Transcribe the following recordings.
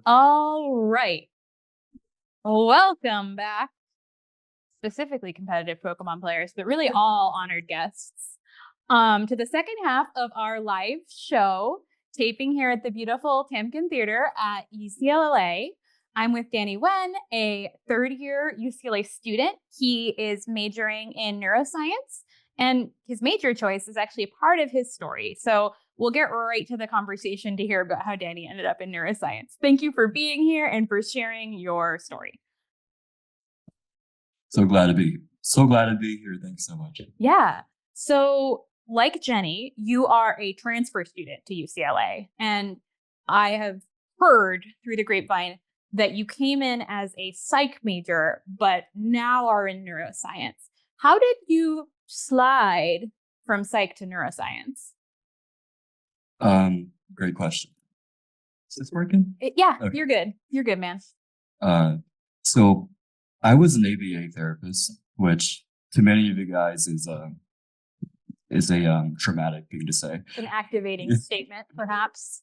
All right. Welcome back, specifically competitive Pokemon players, but really all honored guests, to the second half of our live show, taping here at the beautiful Tamkin Theater at UCLA. I'm with Danny Wen, a third-year UCLA student. He is majoring in neuroscience, and his major choice is actually a part of his story. So we'll get right to the conversation to hear about how Danny ended up in neuroscience. Thank you for being here and for sharing your story. So glad to be here. Thanks so much. Yeah. So, like Jenny, you are a transfer student to UCLA, and I have heard through the grapevine that you came in as a psych major, but now are in neuroscience. How did you slide from psych to neuroscience? Great question. Is this working? Yeah, okay. You're good. You're good, man. So I was an ABA therapist, which to many of you guys is a traumatic thing to say. An activating statement, perhaps.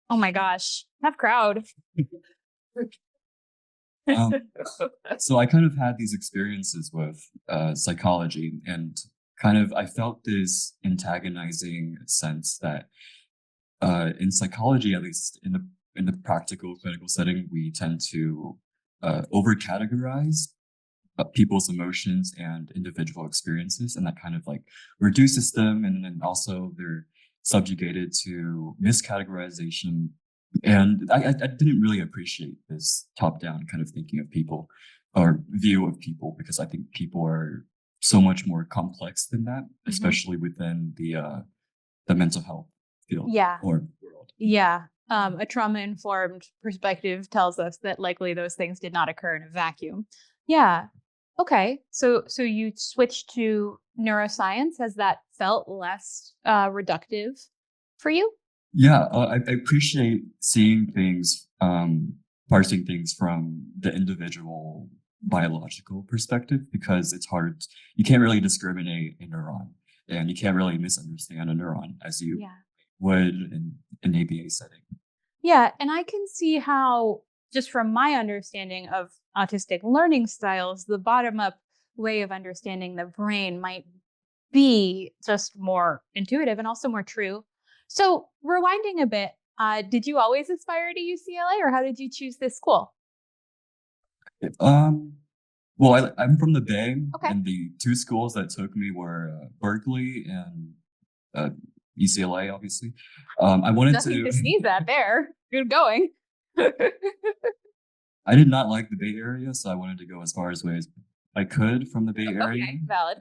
Oh my gosh, tough crowd. So I kind of had these experiences with psychology, and I felt this antagonizing sense that in psychology, at least in the practical clinical setting, we tend to over-categorize people's emotions and individual experiences, and that kind of like reduces them, and then also they're subjugated to miscategorization. And I didn't really appreciate this top-down kind of thinking of people or view of people, because I think people are so much more complex than that, especially within the mental health field or world. Yeah. A trauma-informed perspective tells us that likely those things did not occur in a vacuum. Yeah. Okay. So you switched to neuroscience. Has that felt less reductive for you? Yeah, I appreciate seeing things, parsing things from the individual biological perspective, because it's hard. You can't really discriminate a neuron, and you can't really misunderstand a neuron as you would in an ABA setting. Yeah, and I can see how, just from my understanding of autistic learning styles, the bottom-up way of understanding the brain might be just more intuitive and also more true. So rewinding a bit, did you always aspire to UCLA, or how did you choose this school? Well, I'm from the Bay, and the two schools that took me were Berkeley and UCLA, obviously. I wanted Nothing to sneeze at there. Good going. I did not like the Bay Area, so I wanted to go as far away as I could from the Bay Area. Okay, valid.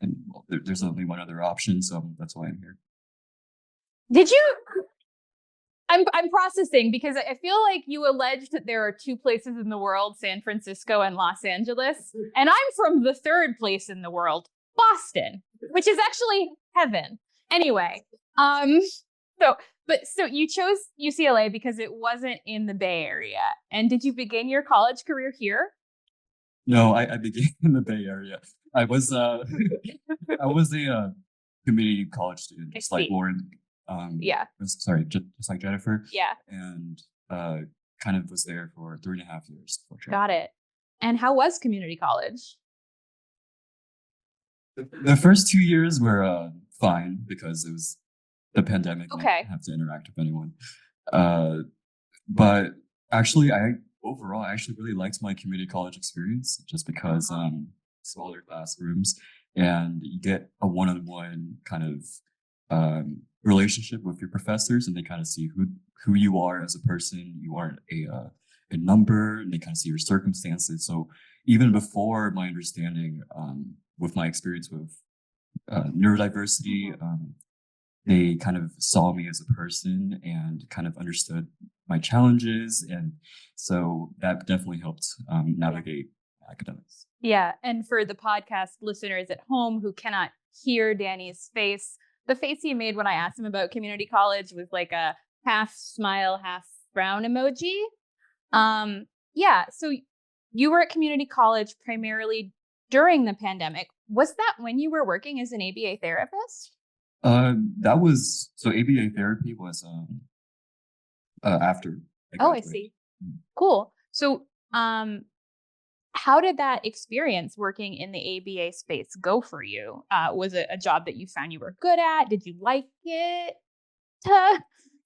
And well, there's only one other option, so that's why I'm here. Did you? I'm processing, because I feel like you alleged that there are two places in the world, San Francisco and Los Angeles, and I'm from the third place in the world, Boston, which is actually heaven. Anyway, so you chose UCLA because it wasn't in the Bay Area. And did you begin your college career here? No, I began in the Bay Area. I was a community college student, just like Lauren. Sorry, just like Jennifer. Yeah. And kind of was there for 3.5 years. Got it. And how was community college? The first 2 years were fine, because it was the pandemic. Okay. I didn't have to interact with anyone. But actually, I actually really liked my community college experience, just because smaller classrooms, and you get a one-on-one kind of relationship with your professors, and they kind of see who you are as a person. You aren't a number, and they kind of see your circumstances. So even before my understanding, with my experience with neurodiversity, they kind of saw me as a person and kind of understood my challenges, and so that definitely helped navigate academics. Yeah, and for the podcast listeners at home who cannot hear Danny's face, the face he made when I asked him about community college was like a half smile, half frown emoji. Yeah, so you were at community college primarily during the pandemic. Was that when you were working as an ABA therapist? ABA therapy was after I Oh, I graduated. see. Cool. So, how did that experience working in the ABA space go for you? Was it a job that you found you were good at? Did you like it?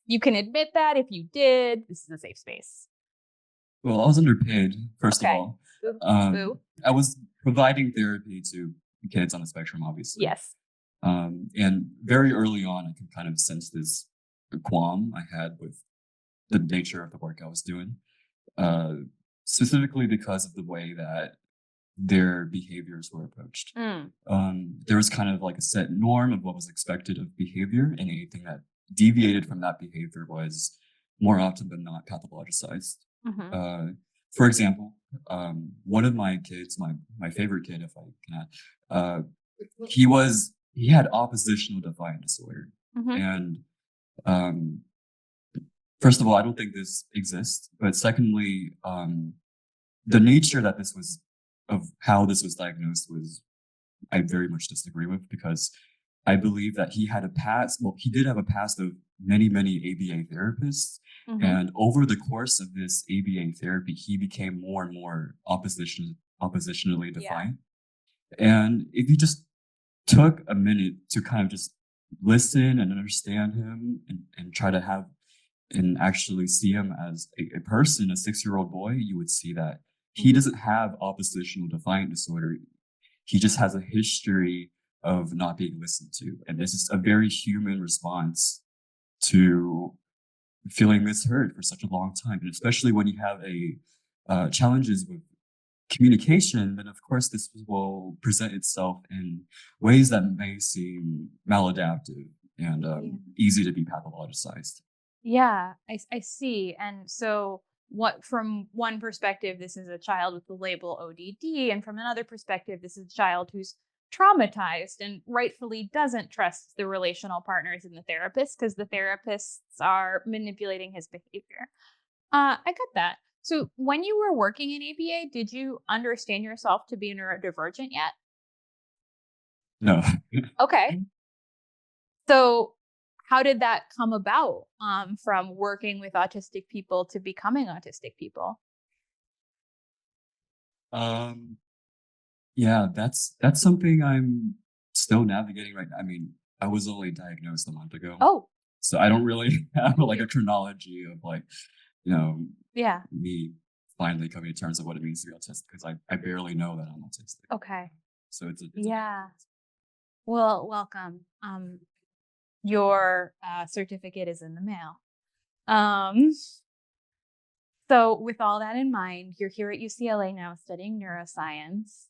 You can admit that if you did. This is a safe space. Well, I was underpaid, first of Okay. all. Boo. Boo. I was providing therapy to kids on the spectrum, obviously. Yes. And very early on, I could kind of sense this qualm I had with the nature of the work I was doing, uh, specifically because of the way that their behaviors were approached. Mm. There was kind of like a set norm of what was expected of behavior, and anything that deviated from that behavior was more often than not pathologized. Mm-hmm. For example, one of my kids, my favorite kid, if I can add, he had oppositional defiant disorder, Mm-hmm. and first of all, I don't think this exists, but secondly, the nature that this was of how this was diagnosed was I very much disagree with, because I believe that he had a past. Well, he did have a past of many ABA therapists, Mm-hmm. and over the course of this ABA therapy, he became more and more oppositionally defiant. And if you just took a minute to kind of just listen and understand him, and try to have and actually see him as a person, a 6-year-old boy, you would see that he doesn't have oppositional defiant disorder. He just has a history of not being listened to. And this is a very human response to feeling misheard for such a long time. And especially when you have challenges with communication, then of course this will present itself in ways that may seem maladaptive and easy to be pathologized. Yeah, I see. And so, what from one perspective, this is a child with the label ODD, and from another perspective, this is a child who's traumatized and rightfully doesn't trust the relational partners and the therapist because the therapists are manipulating his behavior. I got that. So, when you were working in ABA, did you understand yourself to be neurodivergent yet? No. Okay. So, how did that come about from working with autistic people to becoming autistic people? Yeah, that's something I'm still navigating right now. I mean, I was only diagnosed a month ago, Oh, so I don't really have like a chronology of like, yeah. me finally coming to terms of what it means to be autistic, because I barely know that I'm autistic. Okay. So it's Yeah. Well, welcome. Your certificate is in the mail. So with all that in mind, you're here at UCLA now studying neuroscience.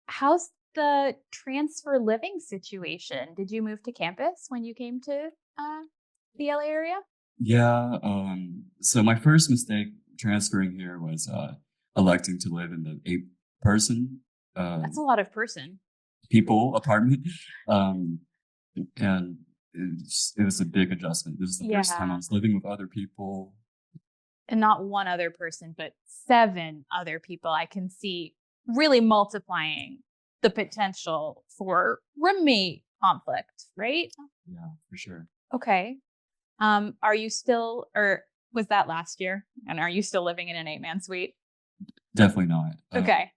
How's the transfer living situation? Did you move to campus when you came to the LA area? Yeah. So my first mistake transferring here was electing to live in the 8-person That's a lot of person. people apartment. And it was a big adjustment. This is the first time I was living with other people. And not one other person, but 7 other people. I can see really multiplying the potential for roommate conflict, right? Yeah, for sure. Okay. Are you still, or was that last year? And are you still living in an 8-man suite? Definitely not. Okay.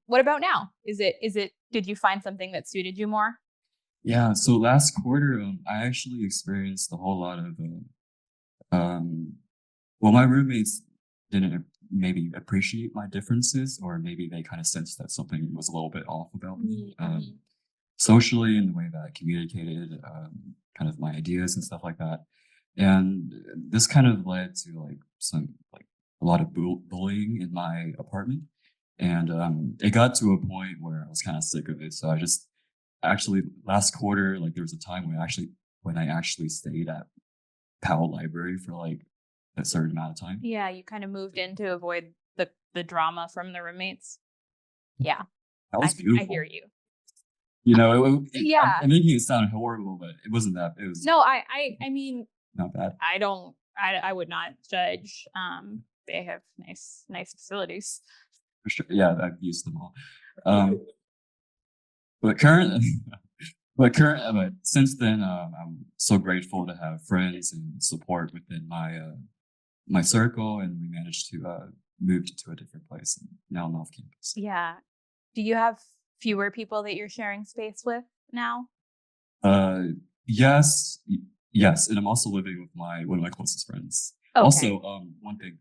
What about now? Did you find something that suited you more? Yeah. So last quarter, I actually experienced a whole lot of, well, my roommates didn't maybe appreciate my differences, or maybe they kind of sensed that something was a little bit off about me, socially, in the way that I communicated, kind of my ideas and stuff like that. And this kind of led to a lot of bullying in my apartment. And it got to a point where I was kind of sick of it. So I just actually last quarter, like there was a time when I actually stayed at Powell Library for like a certain amount of time. Yeah, you kind of moved in to avoid the drama from the roommates. Yeah, That was beautiful. I hear you. Yeah. I'm making it sound horrible, but it wasn't that. It was no. I mean, not bad. I would not judge. They have nice facilities. For sure. Yeah, I've used them all. But currently, but since then, I'm so grateful to have friends and support within my circle, and we managed to move to a different place, and now I'm off campus. Yeah. Do you have fewer people that you're sharing space with now? Uh, yes, yes, and I'm also living with one of my closest friends. Okay. Also, one thing,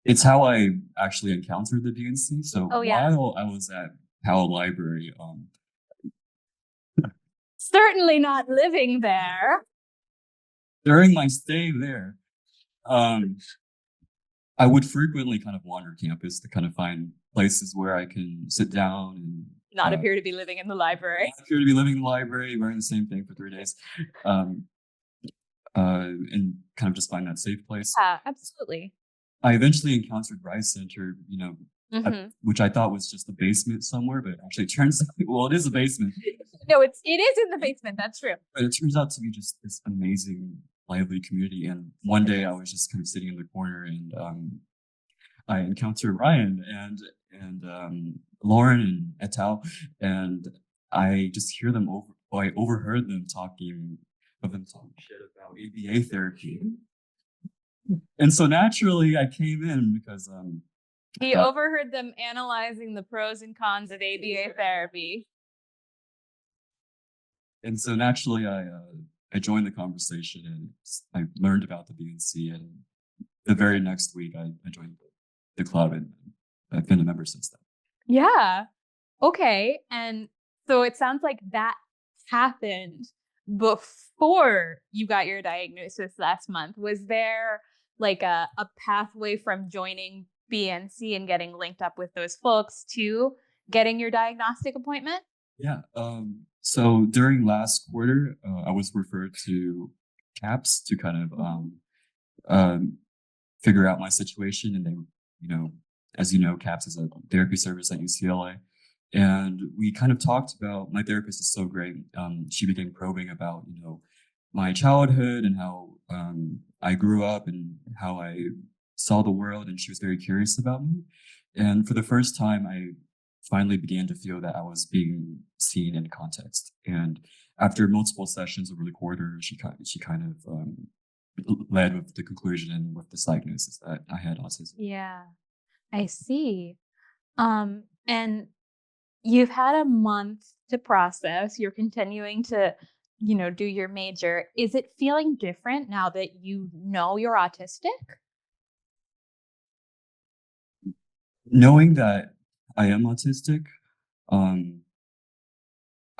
it's how I actually encountered the DNC. So Oh, yeah. while I was at Powell Library, Certainly not living there. during my stay there, um, I would frequently kind of wander campus to kind of find places where I can sit down and Not appear to be living in the library. appear to be living in the library, wearing the same thing for 3 days, um, and kind of just find that safe place. Yeah, absolutely. I eventually encountered Rice Center, Mhm. which I thought was just a basement somewhere, but actually it turns out, well, it is a basement, No, it is in the basement. That's true. but it turns out to be just this amazing, lively community. And one day I was just kind of sitting in the corner, and I encountered Ryan and Lauren and et al. And I just hear them I overheard them talking shit about ABA therapy. And so naturally I came in because He overheard them analyzing the pros and cons of ABA therapy. And so naturally I joined the conversation, and I learned about the BNC, and the very next week I joined the club, and I've been a member since then. Yeah. Okay. And so it sounds like that happened before you got your diagnosis last month. Was there like a pathway from joining BNC and getting linked up with those folks to getting your diagnostic appointment? Yeah. So during last quarter, I was referred to CAPS to kind of um, figure out my situation, and they, as you know, CAPS is a therapy service at UCLA, and we kind of talked about. My therapist is so great. She began probing about my childhood and how I grew up and how I saw the world, and she was very curious about me. And for the first time, I finally began to feel that I was being seen in context. And after multiple sessions over the quarter, she kind of led with the conclusion and with this diagnosis that I had autism. Yeah, I see. And you've had a month to process. You're continuing to, do your major. Is it feeling different now that you know you're autistic? Knowing that I am autistic, um,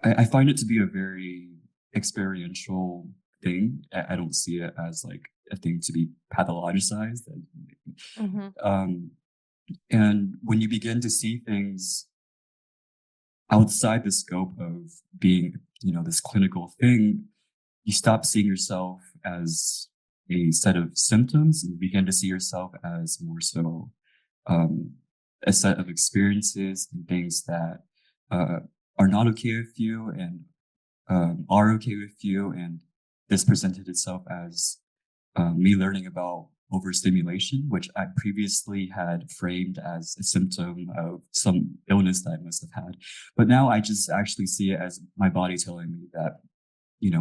I find it to be a very experiential thing. I don't see it as like a thing to be pathologized. Mhm. Um, and when you begin to see things outside the scope of being, this clinical thing, you stop seeing yourself as a set of symptoms and you begin to see yourself as more so um, a set of experiences and things that uh, are not okay with you and are okay with you. And this presented itself as me learning about overstimulation, which I previously had framed as a symptom of some illness that I must have had. But now I just actually see it as my body telling me that,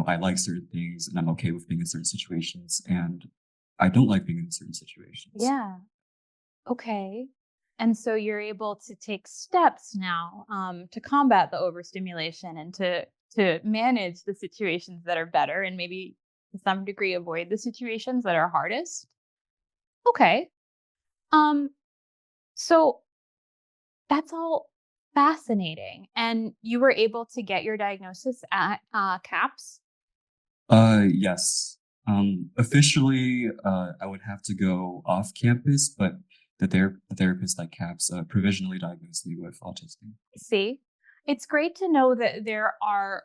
I like certain things and I'm okay with being in certain situations, and I don't like being in certain situations. Yeah. Okay. And so you're able to take steps now to combat the overstimulation and to manage the situations that are better and maybe to some degree avoid the situations that are hardest. Okay. Um, so that's all fascinating. And you were able to get your diagnosis at CAPS. Yes. Officially, I would have to go off campus, but the therapist at CAPS provisionally diagnosed me with autism. See, it's great to know that there are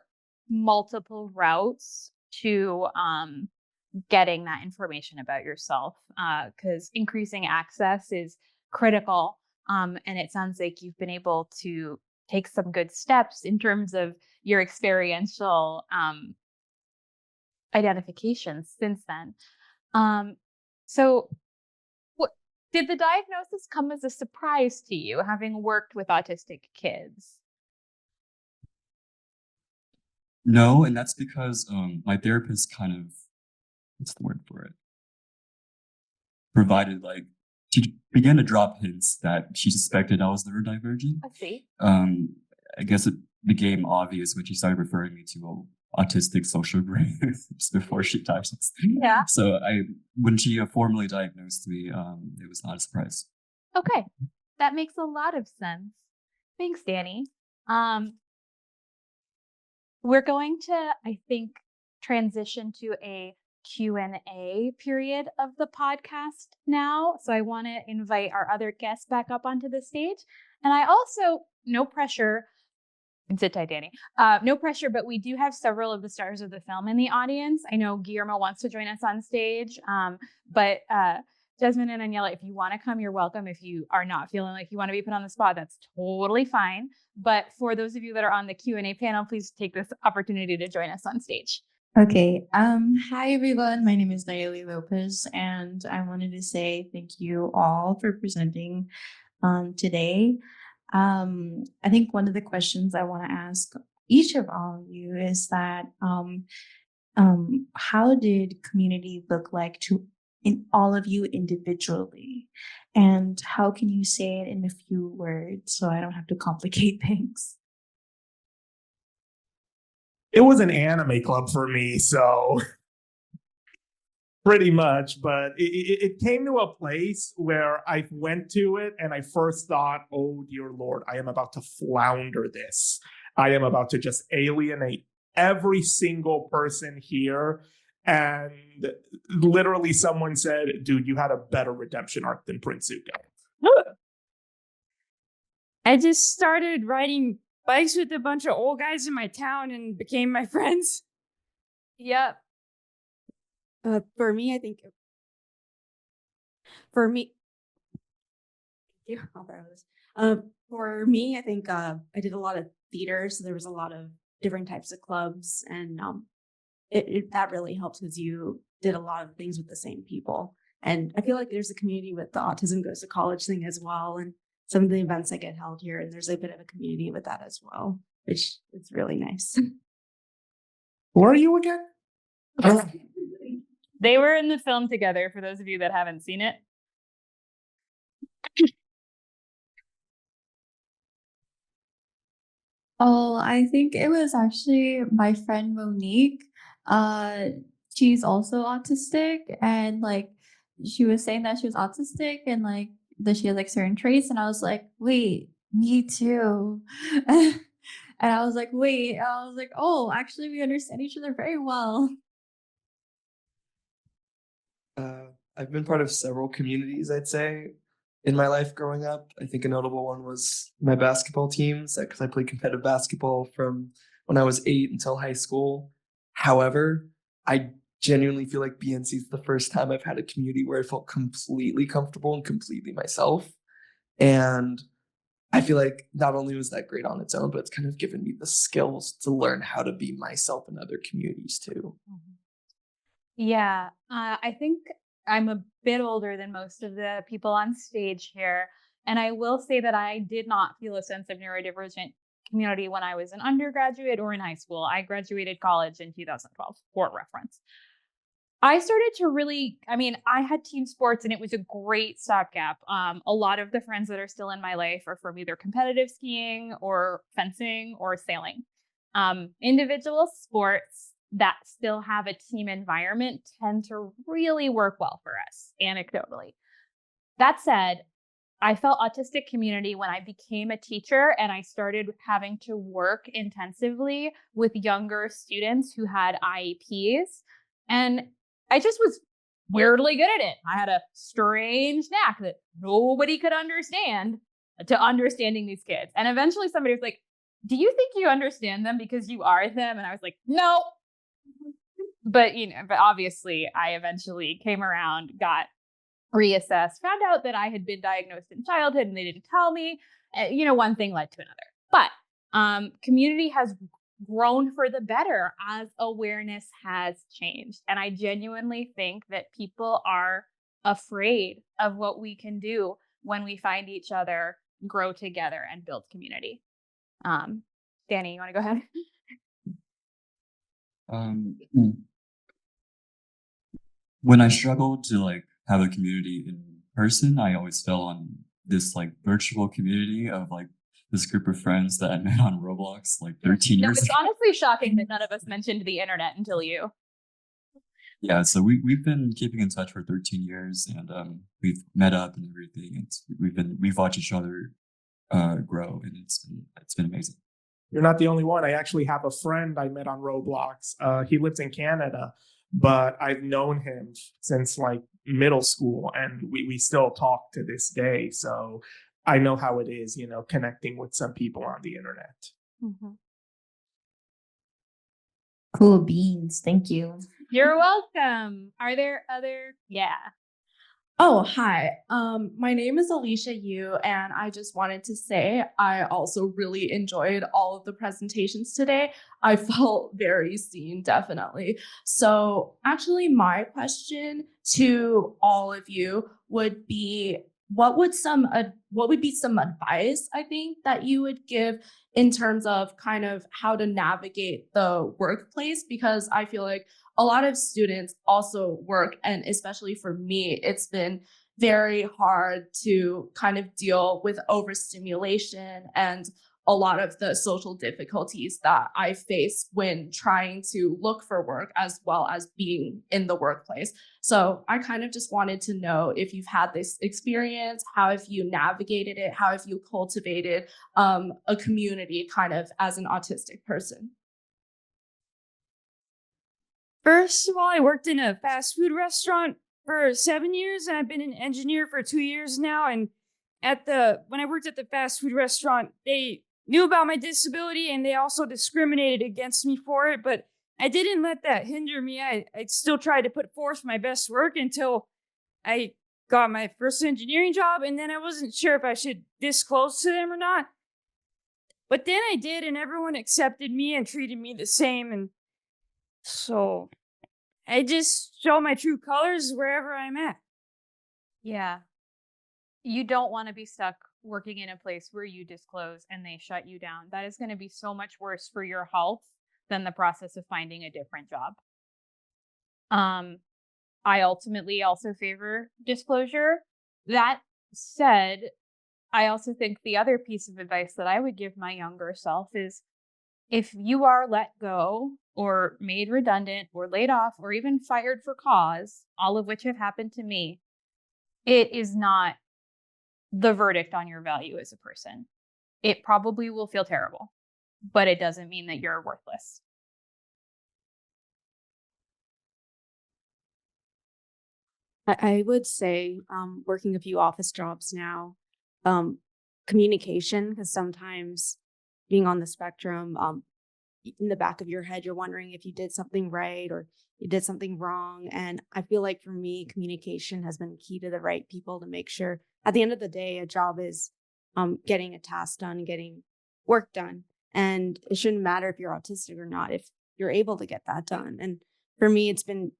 multiple routes to getting that information about yourself because increasing access is critical. And it sounds like you've been able to take some good steps in terms of your experiential identifications since then. Um, so, what did the diagnosis come as a surprise to you, having worked with autistic kids? No, and that's because my therapist kind of, what's the word for it? Provided like she began to drop hints that she suspected I was neurodivergent. I see. I guess it became obvious when she started referring me to autistic social brain just before she diagnosed. Yeah. So when she formally diagnosed me, it was not a surprise. Okay. That makes a lot of sense. Thanks, Danny. Um, we're going to, I think, transition to a Q&A period of the podcast now. So I want to invite our other guests back up onto the stage. And I also, no pressure, sit tight, Danny. No pressure, but we do have several of the stars of the film in the audience. I know Guillermo wants to join us on stage, but Desmond and Aniela, if you want to come, you're welcome. If you are not feeling like you want to be put on the spot, that's totally fine. But for those of you that are on the Q&A panel, please take this opportunity to join us on stage. Okay. Hi everyone. My name is Neale Lopez, and I wanted to say thank you all for presenting today. I think one of the questions I want to ask each of all of you is that how did community look like to in all of you individually, and how can you say it in a few words so I don't have to complicate things? It was an anime club for me, so pretty much. But it came to a place where I went to it and I first thought, oh dear Lord, I am about to flounder this. I am about to just alienate every single person here. And literally someone said, dude, you had a better redemption arc than Prince Zuko. I just started riding bikes with a bunch of old guys in my town and became my friends. Yep. For me, I think for me, for me, I think I did a lot of theater, so there was a lot of different types of clubs, and that really helps because you did a lot of things with the same people. And I feel like there's a community with the Autism Goes to College thing as well, and some of the events that get held here, and there's a bit of a community with that as well, which is really nice. Who are you again? They were in the film together, for those of you that haven't seen it. Oh, I think it was actually my friend Monique. She's also autistic, and like she was saying that she was autistic and like that she has like certain traits, and I was like, wait, me too. And I was like, wait, and I was like, oh, actually we understand each other very well. I've been part of several communities, I'd say, in my life growing up. I think a notable one was my basketball teams, because I played competitive basketball from when I was 8 until high school. However, I genuinely feel like BNC is the first time I've had a community where I felt completely comfortable and completely myself. And I feel like not only was that great on its own, but it's kind of given me the skills to learn how to be myself in other communities too. Yeah, I think I'm a bit older than most of the people on stage here. And I will say that I did not feel a sense of neurodivergent community when I was an undergraduate or in high school. I graduated college in 2012, for reference. I started to really, I had team sports and it was a great stopgap. A lot of the friends that are still in my life are from either competitive skiing or fencing or sailing. Individual sports that still have a team environment tend to really work well for us, anecdotally. That said, I felt autistic community when I became a teacher and I started having to work intensively with younger students who had IEPs. And I just was weirdly good at it. I had a strange knack that nobody could understand to understanding these kids. And eventually somebody was like, do you think you understand them because you are them? And I was like, no. But obviously I eventually came around, got reassessed, found out that I had been diagnosed in childhood and they didn't tell me. One thing led to another. But community has grown for the better as awareness has changed. And I genuinely think that people are afraid of what we can do when we find each other, grow together, and build community. Danny, you want to go ahead? Hmm. When I struggled to like have a community in person, I always fell on this like virtual community of like this group of friends that I met on Roblox like 13 No, years it's ago. honestly shocking that none of us mentioned the internet until you. Yeah, so we've been keeping in touch for 13 years, and we've met up and everything. We've watched each other grow, and it's been amazing. You're not the only one. I actually have a friend I met on Roblox. He lives in Canada, but I've known him since like middle school, and we still talk to this day. So I know how it is, you know, connecting with some people on the internet. Cool beans. Thank you. You're welcome. Are there other? Yeah. Oh, hi. My name is Alicia Yu, and I just wanted to say I also really enjoyed all of the presentations today. I felt very seen, definitely. So actually, my question to all of you would be, what would be some advice, I think, that you would give in terms of kind of how to navigate the workplace? Because I feel like a lot of students also work, and especially for me, it's been very hard to kind of deal with overstimulation and a lot of the social difficulties that I face when trying to look for work as well as being in the workplace. So I kind of just wanted to know if you've had this experience, how have you navigated it, how have you cultivated a community kind of as an autistic person? First of all, I worked in a fast food restaurant for 7 years, and I've been an engineer for 2 years now. And when I worked at the fast food restaurant, they knew about my disability and they also discriminated against me for it. But I didn't let that hinder me. I still tried to put forth my best work until I got my first engineering job, and then I wasn't sure if I should disclose to them or not. But then I did, and everyone accepted me and treated me the same. And so I just show my true colors wherever I'm at. Yeah. You don't want to be stuck working in a place where you disclose and they shut you down. That is going to be so much worse for your health than the process of finding a different job. I ultimately also favor disclosure. That said, I also think the other piece of advice that I would give my younger self is, if you are let go or made redundant or laid off or even fired for cause, all of which have happened to me, it is not the verdict on your value as a person. It probably will feel terrible, but it doesn't mean that you're worthless. I would say, working a few office jobs now, communication, because sometimes being on the spectrum, in the back of your head, you're wondering if you did something right or you did something wrong. And I feel like for me, communication has been key to the right people to make sure at the end of the day, a job is getting a task done, getting work done. And it shouldn't matter if you're autistic or not, if you're able to get that done. And for me, it's been,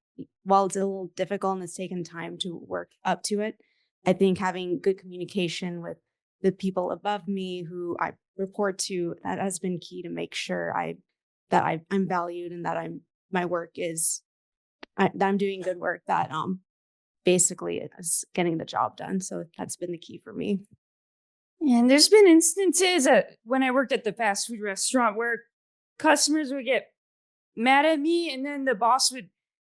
while it's a little difficult and it's taken time to work up to it, I think having good communication with the people above me who I report to, that has been key to make sure I'm valued and that my work is that I'm doing good work, that basically is getting the job done. So that's been the key for me. And there's been instances when I worked at the fast food restaurant where customers would get mad at me, and then the boss would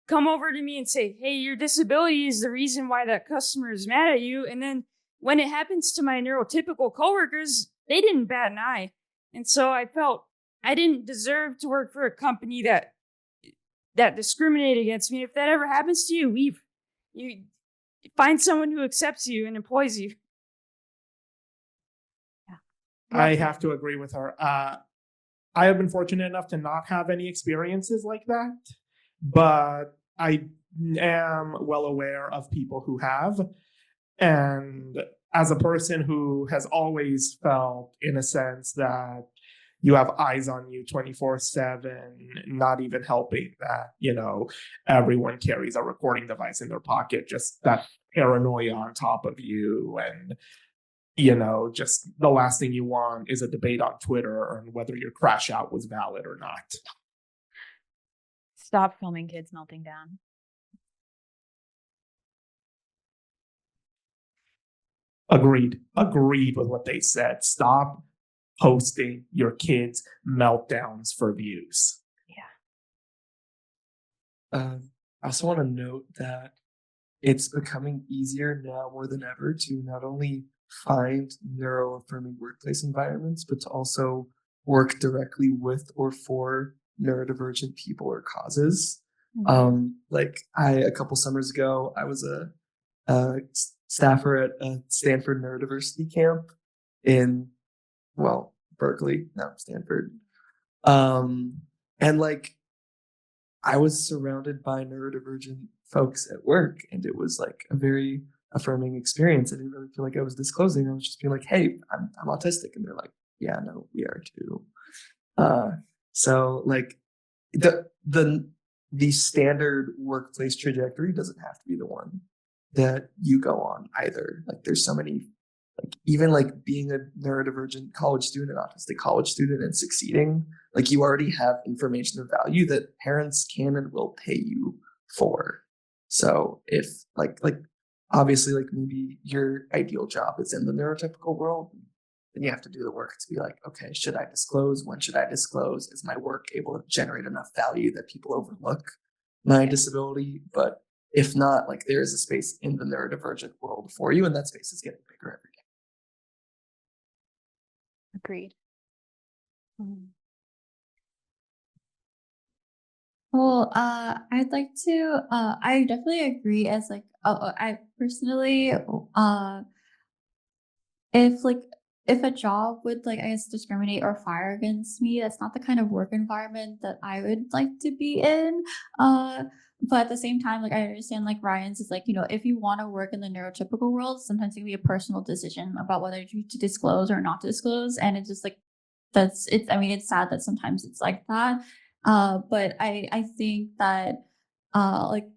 come over to me and say, "Hey, your disability is the reason why that customer is mad at you." And then when it happens to my neurotypical coworkers, they didn't bat an eye. And so I felt I didn't deserve to work for a company that discriminated against me. If that ever happens to you, leave. You find someone who accepts you and employs you. I have to agree with her. I have been fortunate enough to not have any experiences like that, but I am well aware of people who have. And as a person who has always felt, in a sense, that you have eyes on you 24/7, not even helping that, everyone carries a recording device in their pocket, just that paranoia on top of you. And, just the last thing you want is a debate on Twitter on whether your crash out was valid or not. Stop filming kids melting down. Agreed with what they said. Stop posting your kids' meltdowns for views. Yeah. I also want to note that it's becoming easier now more than ever to not only find neuro-affirming workplace environments, but to also work directly with or for neurodivergent people or causes. Like a couple summers ago, I was a staffer at a Stanford Neurodiversity camp in, Berkeley, no, Stanford. And like, I was surrounded by neurodivergent folks at work, and it was like a very affirming experience. I didn't really feel like I was disclosing. I was just being like, "Hey, I'm autistic," and they're like, "Yeah, no, we are too." So like the standard workplace trajectory doesn't have to be the one that you go on either. Like there's so many, like even like being a neurodivergent college student, an autistic college student, and succeeding, like you already have information of value that parents can and will pay you for. So if like obviously like maybe your ideal job is in the neurotypical world, then you have to do the work to be like, okay, should I disclose? When should I disclose? Is my work able to generate enough value that people overlook my disability? But if not, like there is a space in the neurodivergent world for you, and that space is getting bigger every day. Agreed. Well, I'd like to, I definitely agree as like, I personally, if a job would like, I guess, discriminate or fire against me, that's not the kind of work environment that I would like to be in. But at the same time, like I understand like Ryan's is like, if you want to work in the neurotypical world, sometimes it can be a personal decision about whether to disclose or not disclose. And it's just like, it's sad that sometimes it's like that. But I think that like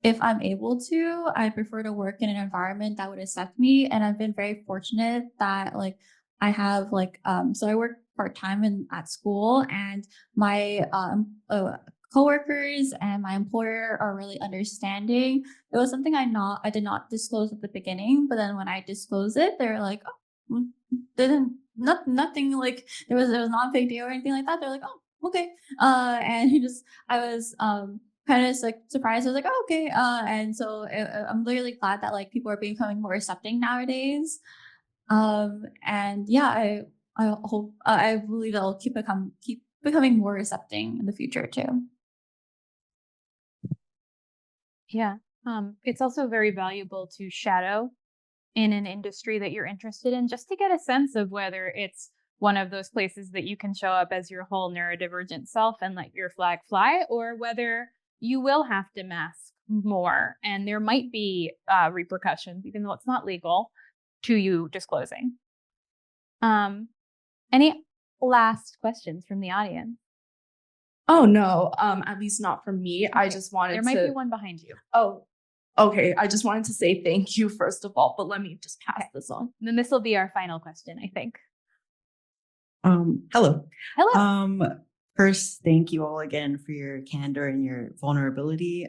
if I'm able to, I prefer to work in an environment that would accept me. And I've been very fortunate that like I have like so I work part-time at school, and my coworkers and my employer are really understanding. It was something I did not disclose at the beginning, but then when I disclosed it, they're like, oh, nothing like there was not a big deal or anything like that. They're like, oh, okay. And I was kind of like surprised. I was like, oh, okay. And so I'm really glad that like people are becoming more accepting nowadays. And yeah, I hope I believe it'll keep becoming more accepting in the future too. Yeah. It's also very valuable to shadow in an industry that you're interested in, just to get a sense of whether it's one of those places that you can show up as your whole neurodivergent self and let your flag fly, or whether you will have to mask more and there might be repercussions, even though it's not legal, to you disclosing. Any last questions from the audience? Oh no, at least not from me. Okay. I just wanted there might be one behind you. Oh, okay. I just wanted to say thank you first of all, but let me just pass this on. And then this will be our final question, I think. Hello. Hello. First, thank you all again for your candor and your vulnerability.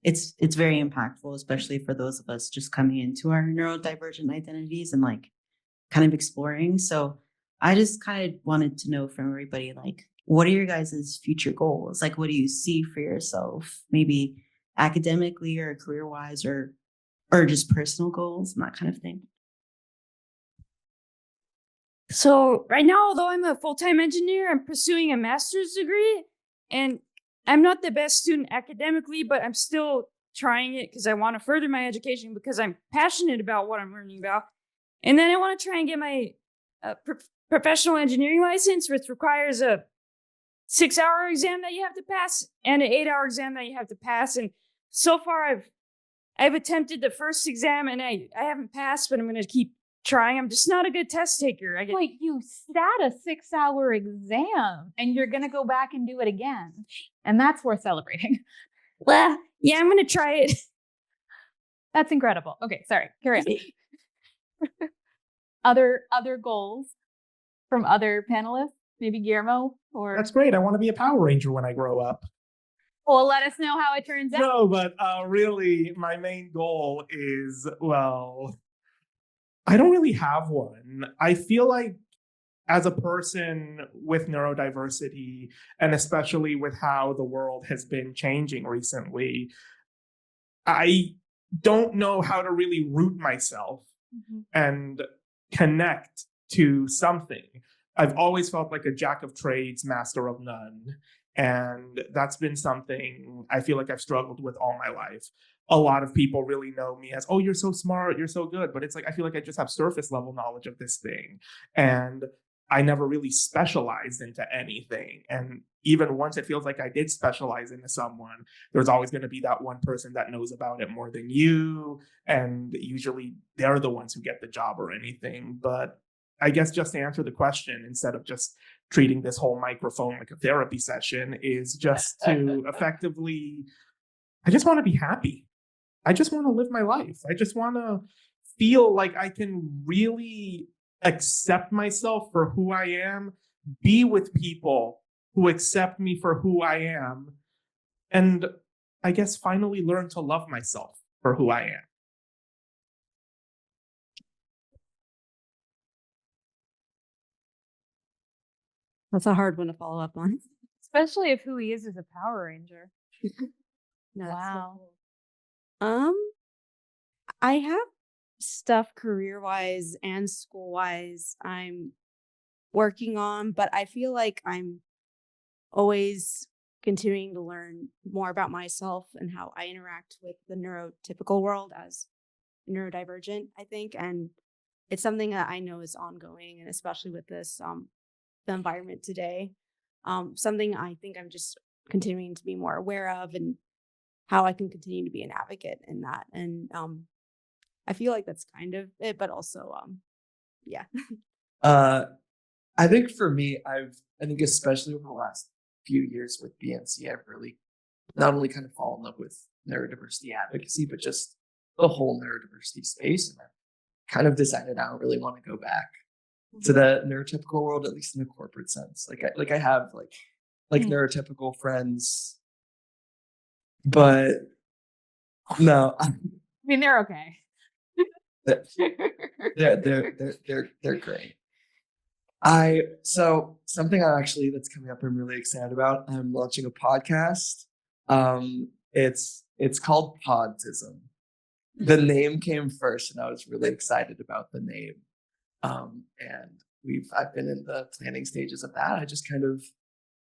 It's very impactful, especially for those of us just coming into our neurodivergent identities and like kind of exploring. So I just kind of wanted to know from everybody, like, what are your guys' future goals? Like, what do you see for yourself? Maybe academically or career-wise or just personal goals and that kind of thing. So right now, although I'm a full-time engineer, I'm pursuing a master's degree, and I'm not the best student academically, but I'm still trying it because I want to further my education because I'm passionate about what I'm learning about. And then I want to try and get my professional engineering license, which requires a 6-hour exam that you have to pass and an 8-hour exam that you have to pass. And so far, I've attempted the first exam and I haven't passed, but I'm going to keep trying. I'm just not a good test taker. Like you sat a 6-hour exam and you're going to go back and do it again. And that's worth celebrating. Well, yeah, I'm going to try it. That's incredible. Okay, sorry. Carry on. Other goals from other panelists? Maybe Guillermo or... That's great. I want to be a Power Ranger when I grow up. Well, let us know how it turns out. No, but really, my main goal is, well, I don't really have one. I feel like as a person with neurodiversity, and especially with how the world has been changing recently, I don't know how to really root myself and connect to something. I've always felt like a jack of trades, master of none. And that's been something I feel like I've struggled with all my life. A lot of people really know me as, oh, you're so smart, you're so good. But it's like, I feel like I just have surface level knowledge of this thing. And I never really specialized into anything. And even once it feels like I did specialize into someone, there's always going to be that one person that knows about it more than you. And usually they're the ones who get the job or anything. But I guess just to answer the question, instead of just treating this whole microphone like a therapy session, is just to effectively, I just want to be happy. I just want to live my life. I just want to feel like I can really accept myself for who I am, be with people who accept me for who I am, and I guess finally learn to love myself for who I am. That's a hard one to follow up on. Especially if who he is a Power Ranger. No, that's so Wow. cool. I have stuff career-wise and school-wise I'm working on, but I feel like I'm always continuing to learn more about myself and how I interact with the neurotypical world as neurodivergent, I think. And it's something that I know is ongoing, and especially with this the environment today. Something I think I'm just continuing to be more aware of, and how I can continue to be an advocate in that. And I feel like that's kind of it, but also yeah. I think for me, I think especially over the last few years with BNC, I've really not only kind of fallen in love with neurodiversity advocacy, but just the whole neurodiversity space. And I've kind of decided I don't really want to go back to the neurotypical world, at least in a corporate sense. Like I have neurotypical friends, but no, I mean, they're okay. they're great. So something that's coming up I'm really excited about. I'm launching a podcast. It's called Autism. The name came first, and I was really excited about the name. And I've been in the planning stages of that.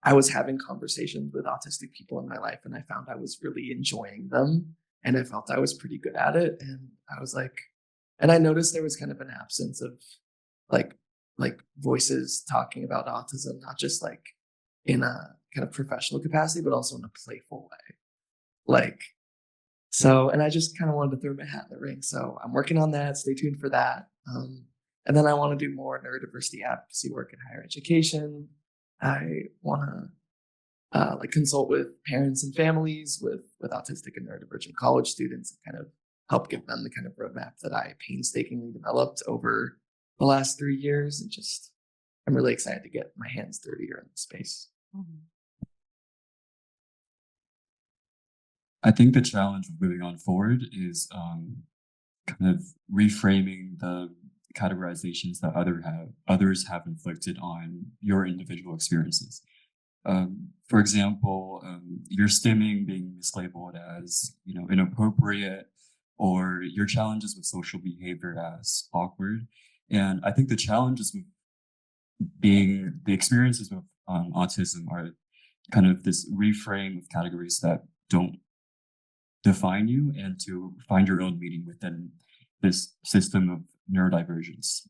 I was having conversations with autistic people in my life, and I found I was really enjoying them, and I felt I was pretty good at it. And I was like, and I noticed there was kind of an absence of like voices talking about autism, not just like in a kind of professional capacity, but also in a playful way. So, and I just kind of wanted to throw my hat in the ring. So I'm working on that. Stay tuned for that. And then I want to do more neurodiversity advocacy work in higher education. I want to consult with parents and families with autistic and neurodivergent college students, and kind of help give them the kind of roadmap that I painstakingly developed over the last 3 years. And I'm really excited to get my hands dirtier in the space. I think the challenge of moving on forward is kind of reframing the categorizations that others have inflicted on your individual experiences. For example, your stimming being mislabeled as inappropriate, or your challenges with social behavior as awkward. And I think the challenges with the experiences with autism are kind of this reframe of categories that don't define you, and to find your own meaning within this system of neurodivergence.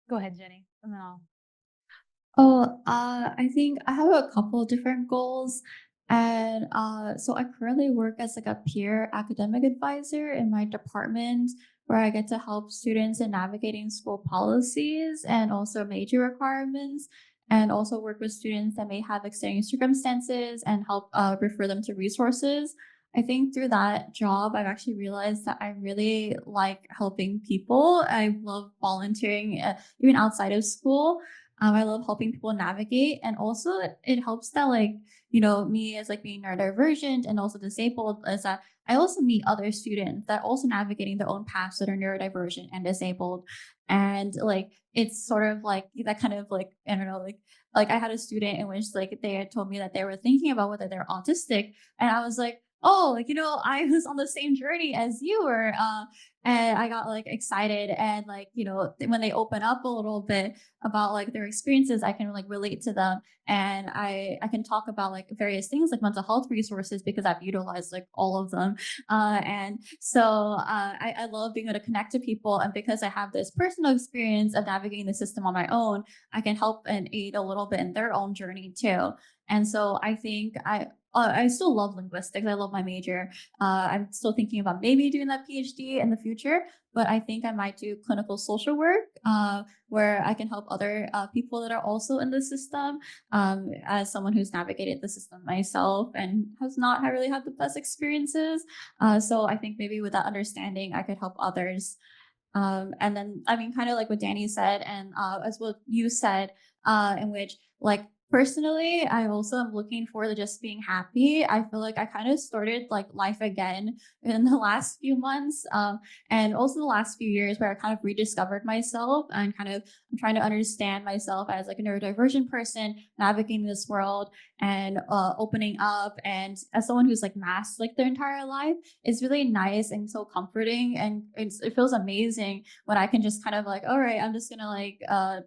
Go ahead, Jenny, and then I'll. I think I have a couple of different goals. And so I currently work as like a peer academic advisor in my department, where I get to help students in navigating school policies and also major requirements, and also work with students that may have extenuating circumstances and help refer them to resources. I think through that job, I've actually realized that I really like helping people. I love volunteering, even outside of school. I love helping people navigate, and also it helps that like you know me as like being neurodivergent and also disabled is that I also meet other students that are also navigating their own paths that are neurodivergent and disabled, and like it's sort of like that kind of like I don't know like I had a student in which like they had told me that they were thinking about whether they're autistic, and I was like, oh, like you know I was on the same journey as you were, and I got like excited, and like you know when they open up a little bit about like their experiences, I can like relate to them, and I can talk about like various things like mental health resources because I've utilized like all of them, and so I love being able to connect to people, and because I have this personal experience of navigating the system on my own, I can help and aid a little bit in their own journey too. And so I think I still love linguistics. I love my major. I'm still thinking about maybe doing that PhD in the future, but I think I might do clinical social work, where I can help other people that are also in the system. As someone who's navigated the system myself and has not really had the best experiences, so I think maybe with that understanding, I could help others. And then, I mean, kind of like what Danny said, and as what you said, in which, like, personally, I also am looking forward to just being happy. I feel like I kind of started like life again in the last few months, and also the last few years where I kind of rediscovered myself and kind of I'm trying to understand myself as like a neurodivergent person navigating this world and opening up. And as someone who's like masked like their entire life, it's really nice and so comforting, and it feels amazing when I can just kind of like, all right, I'm just gonna like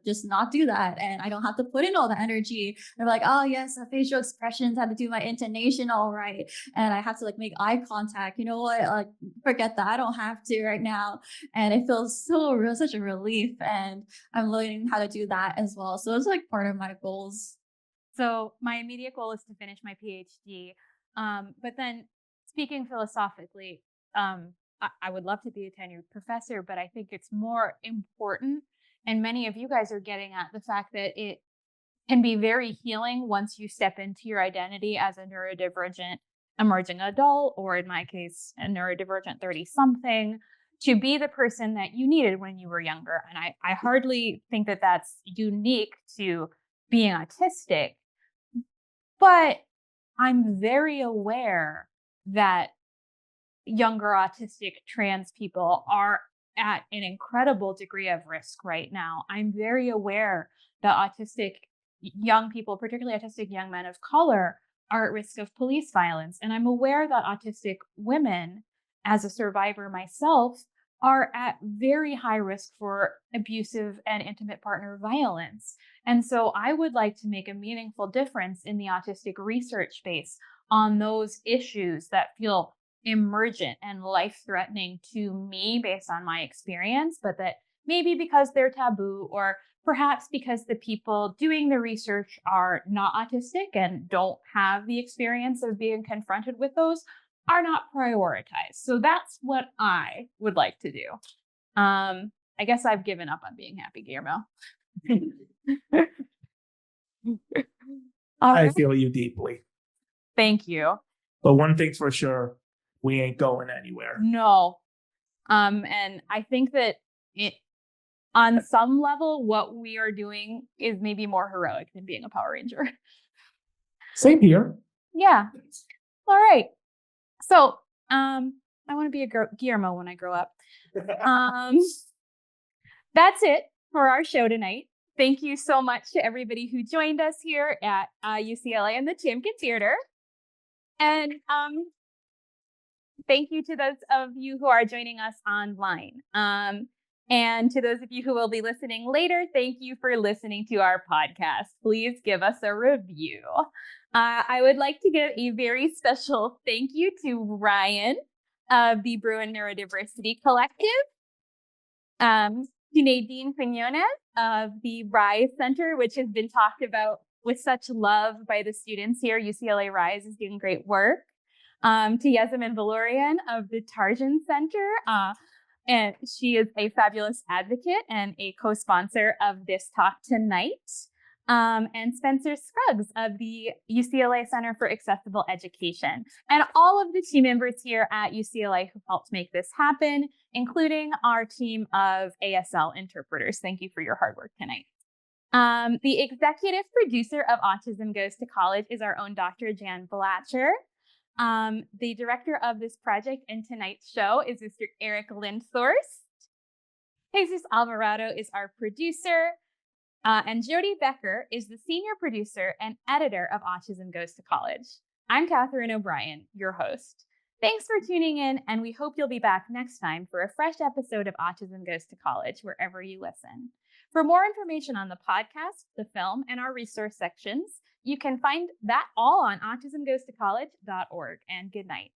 just not do that, and I don't have to put in all the energy. They're like, oh yes, the facial expressions, I have to do my intonation all right, and I have to like make eye contact. You know what? Like forget that. I don't have to right now, and it feels so real, such a relief. And I'm learning how to do that as well. So it's like part of my goals. So my immediate goal is to finish my PhD. But then speaking philosophically, I would love to be a tenured professor, but I think it's more important. And many of you guys are getting at the fact that it can be very healing once you step into your identity as a neurodivergent emerging adult, or in my case, a neurodivergent 30-something, to be the person that you needed when you were younger. And I hardly think that that's unique to being autistic, but I'm very aware that younger autistic trans people are at an incredible degree of risk right now. I'm very aware that autistic young people, particularly autistic young men of color, are at risk of police violence. And I'm aware that autistic women, as a survivor myself, are at very high risk for abusive and intimate partner violence. And so I would like to make a meaningful difference in the autistic research space on those issues that feel emergent and life-threatening to me based on my experience, but that maybe because they're taboo, or perhaps because the people doing the research are not autistic and don't have the experience of being confronted with those, are not prioritized. So that's what I would like to do. I guess I've given up on being happy, Guillermo. All I right. feel you deeply. Thank you. But one thing's for sure, we ain't going anywhere. No. And I think that on some level, what we are doing is maybe more heroic than being a Power Ranger. Same here. Yeah. All right. So, I want to be a Guillermo when I grow up. That's it for our show tonight. Thank you so much to everybody who joined us here at UCLA and the Timken Theater. And thank you to those of you who are joining us online. And to those of you who will be listening later, thank you for listening to our podcast. Please give us a review. I would like to give a very special thank you to Ryan of the Bruin Neurodiversity Collective, to Nadine Quinones of the RISE Center, which has been talked about with such love by the students here. UCLA RISE is doing great work. To Yasmin Valorian of the Tarjan Center, and she is a fabulous advocate and a co-sponsor of this talk tonight. And Spencer Scruggs of the UCLA Center for Accessible Education, and all of the team members here at UCLA who helped make this happen, including our team of ASL interpreters. Thank you for your hard work tonight. The executive producer of Autism Goes to College is our own Dr. Jan Blatcher. The director of this project and tonight's show is Mr. Eric Lindthorst. Jesus Alvarado is our producer. And Jody Becker is the senior producer and editor of Autism Goes to College. I'm Katharine O'Brien, your host. Thanks for tuning in, and we hope you'll be back next time for a fresh episode of Autism Goes to College, wherever you listen. For more information on the podcast, the film, and our resource sections, you can find that all on autismgoestocollege.org. And good night.